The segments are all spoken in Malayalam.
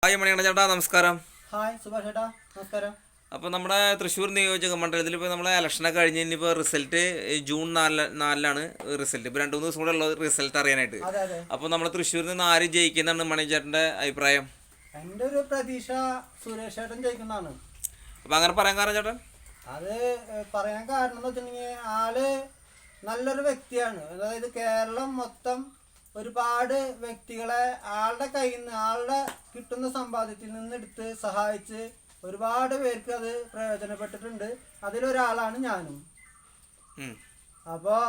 ഹായ് മണികണ്ഠ ചേട്ടാ, നമസ്കാരം. ഹായ് സുഭാഷ് ചേട്ടാ, നമസ്കാരം. അപ്പോൾ നമ്മുടെ തൃശ്ശൂർ നിയോജക മണ്ഡലത്തിൽ ഇപ്പോൾ നമ്മളെ ഇലക്ഷനൊക്കെ കഴിഞ്ഞ് ഇനിയിപ്പോൾ റിസൾട്ട് ജൂൺ 4-നാലിനാണ് റിസൾട്ട്. ഇപ്പോൾ 2-3 ദിവസം കൂടെ ഉള്ള റിസൾട്ട് അറിയാനായിട്ട്. അതെ അതെ. അപ്പോൾ നമ്മൾ തൃശ്ശൂരിൽ നിന്ന് ആര് ജയിക്കുന്നതാണ് മണിചേട്ടൻ്റെ അഭിപ്രായം? എൻ്റെ ഒരു പ്രതീക്ഷ സുരേഷ് ചേട്ടൻ ജയിക്കുന്നതാണ്. അപ്പോൾ അങ്ങനെ പറയാൻ കാരണം ചേട്ടൻ? അത് പറയാൻ കാരണം എന്ന് വെച്ചിട്ടുണ്ടെങ്കിൽ ആള് നല്ലൊരു വ്യക്തിയാണ്. അതായത് കേരളം മൊത്തം ഒരുപാട് വ്യക്തികളെ ആളുടെ കയ്യിൽ നിന്ന് ആളുടെ കിട്ടുന്ന സമ്പാദ്യത്തിൽ നിന്ന് എടുത്ത് സഹായിച്ച് ഒരുപാട് പേർക്ക് അത് പ്രയോജനപ്പെട്ടിട്ടുണ്ട്. അതിലൊരാളാണ് ഞാനും. അപ്പോൾ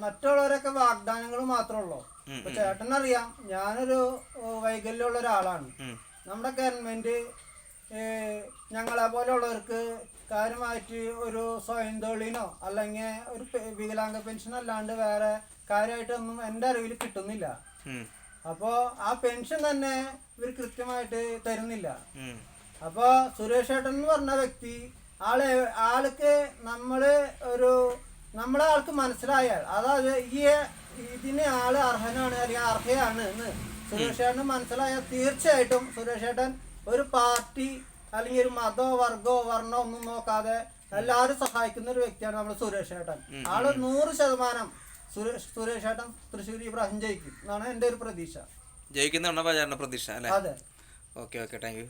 മറ്റുള്ളവരൊക്കെ വാഗ്ദാനങ്ങൾ മാത്രമേ ഉള്ളൂ. ഇപ്പൊ ചേട്ടനറിയാം, ഞാനൊരു വൈകല്യമുള്ള ഒരാളാണ്. നമ്മുടെ ഗവൺമെന്റ് ഞങ്ങളെ പോലെയുള്ളവർക്ക് കാര്യമായിട്ട് ഒരു സ്വയം തൊഴിലിനോ അല്ലെങ്കിൽ ഒരു വികലാംഗ പെൻഷൻ അല്ലാണ്ട് വേറെ കാര്യമായിട്ടൊന്നും എൻ്റെ അറിവിൽ കിട്ടുന്നില്ല. അപ്പോൾ ആ പെൻഷൻ തന്നെ ഇവർ കൃത്യമായിട്ട് തരുന്നില്ല. അപ്പോൾ സുരേഷ് ഏട്ടൻ എന്ന് പറഞ്ഞ വ്യക്തി ആൾക്ക് നമ്മളെ ആൾക്ക് മനസ്സിലായാൽ, അതായത് ഇതിന് ആള് അർഹനാണ് അല്ലെങ്കിൽ അർഹയാണ് എന്ന് സുരേഷ് ഏട്ടന് മനസ്സിലായാൽ തീർച്ചയായിട്ടും സുരേഷ് ഏട്ടൻ ഒരു പാർട്ടി അല്ലെങ്കിൽ ഒരു മതോ വർഗോ വർണ്ണോ ഒന്നും നോക്കാതെ എല്ലാവരും സഹായിക്കുന്ന ഒരു വ്യക്തിയാണ് നമ്മൾ സുരേഷ് ഏട്ടൻ. ആള് 100% സുരേഷ് ഏട്ടൻ തൃശ്ശൂർ ഈ പ്രാവശ്യം ജയിക്കും എന്നാണ് എൻ്റെ ഒരു പ്രതീക്ഷ. ജയിക്കുന്ന പ്രതീക്ഷ അല്ലേ? അതെ. Okay, thank you.